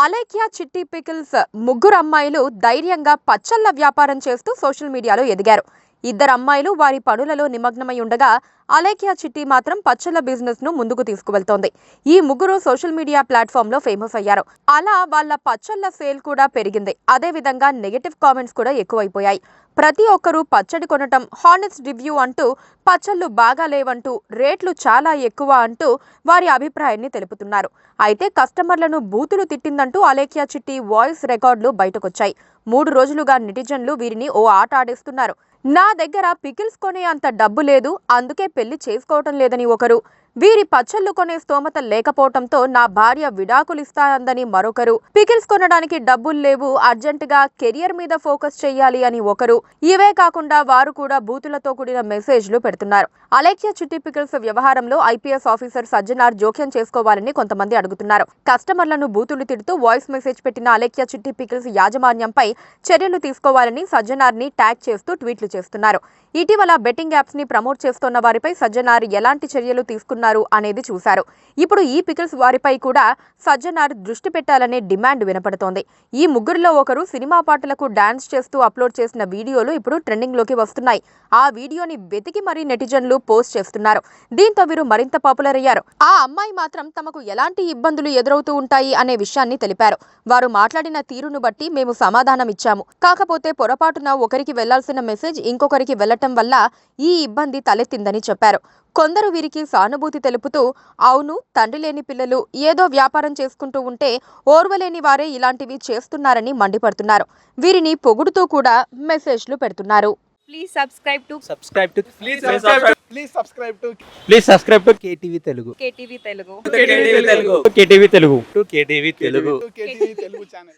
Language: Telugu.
అలేఖ్య చిట్టి పికిల్స్ ముగ్గురు అమ్మాయిలు ధైర్యంగా పచ్చళ్ళ వ్యాపారం చేస్తూ సోషల్ మీడియాలో ఎదిగారు. ఇద్దరు అమ్మాయిలు వారి పనులలో నిమగ్నమై ఉండగా అలేఖ్య చిట్టి మాత్రం పచ్చళ్ళ బిజినెస్ ను ముందుకు తీసుకువెళ్తోంది. ఈ ముగ్గురు సోషల్ మీడియా ప్లాట్ఫామ్ లో ఫేమస్ అయ్యారు. అలా వాళ్ళ పచ్చళ్ళ సేల్ కూడా పెరిగింది. అదే విధంగా నెగటివ్ కామెంట్స్ కూడా ఎక్కువైపోయాయి. ప్రతి ఒక్కరూ పచ్చడి కొనటం, హానెస్ట్ రివ్యూ అంటూ, పచ్చళ్ళు బాగా లేవంటూ, రేట్లు చాలా ఎక్కువ అంటూ వారి అభిప్రాయాన్ని తెలుపుతున్నారు. అయితే కస్టమర్లను బూతులు తిట్టిందంటూ అలేఖ్య చిట్టి వాయిస్ రికార్డులు బయటకొచ్చాయి. 3 రోజులుగా నెటిజన్లు వీరిని ఓ ఆట ఆడిస్తున్నారు. నా దగ్గర పికిల్స్ కొనే అంత డబ్బు లేదు, అందుకే పెళ్లి చేసుకోవటం లేదని ఒకరు, వీరి పచ్చళ్ళు కొనే స్తోమత లేకపోవటంతో నా భార్య విడాకులిస్తానందని మరొకరు, పికిల్స్ కొనడానికి డబ్బులు లేవు, అర్జెంటుగా కెరియర్ మీద ఫోకస్ చెయ్యాలి అని ఒకరు, ఇవే కాకుండా వారు కూడా బూతులతో కూడిన మెసేజ్లు పెడుతున్నారు. అలేఖ్య చిట్టి పికిల్స్ వ్యవహారంలో ఐపీఎస్ ఆఫీసర్ సజ్జనార్ జోక్యం చేసుకోవాలని కొంతమంది అడుగుతున్నారు. కస్టమర్లను బూతులు తిడుతూ వాయిస్ మెసేజ్ పెట్టిన అలేఖ్య చిట్టి పికిల్స్ యాజమాన్యంపై చర్యలు తీసుకోవాలని సజ్జనార్ ని ట్యాగ్ చేస్తూ ట్వీట్లు చేస్తున్నారు. ఇటీవల బెట్టింగ్ యాప్స్ ని ప్రమోట్ చేస్తున్న వారిపై సజ్జనార్ ఎలాంటి చర్యలు తీసుకున్నారు అనేది చూశారు. ఇప్పుడు ఈ పికిల్స్ వారిపై కూడా సజ్జనార్ దృష్టి పెట్టాలనే డిమాండ్ వినపడుతోంది. ఈ ముగ్గురిలో ఒకరు సినిమా పాటలకు డాన్స్ చేస్తూ అప్లోడ్ చేసిన వీడియోలు ఇప్పుడు ట్రెండింగ్ లోకి వస్తున్నాయి. ఆ వీడియోని వెతికి మరీ నెటిజన్లు పోస్ట్ చేస్తున్నారు. దీంతో వీరు మరింత పాపులర్ అయ్యారు. ఆ అమ్మాయి మాత్రం తమకు ఎలాంటి ఇబ్బందులు ఎదురవుతూ ఉంటాయి అనే విషయాన్ని తెలిపారు. వారు మాట్లాడిన తీరును బట్టి మేము సమాధానం ఇచ్చాము. కాకపోతే పొరపాటున ఒకరికి వెళ్లాల్సిన మెసేజ్ ఇంకొకరికి వెళ్లటం వల్ల ఈ ఇబ్బంది తలెత్తిందని చెప్పారు. కొందరు వీరికి సానుభూతి తెలుపుతూ, అవును, తండ్రి లేని పిల్లలు ఏదో వ్యాపారం చేసుకుంటూ ఉంటే ఓర్వలేని వారే ఇలాంటివి చేస్తున్నారని మండిపడుతున్నారు. వీరిని పొగుడుతూ కూడా మెసేజ్లు పెడుతున్నారు. Please subscribe to KTV Telugu. KTV Telugu. KTV Telugu. KTV Telugu channel.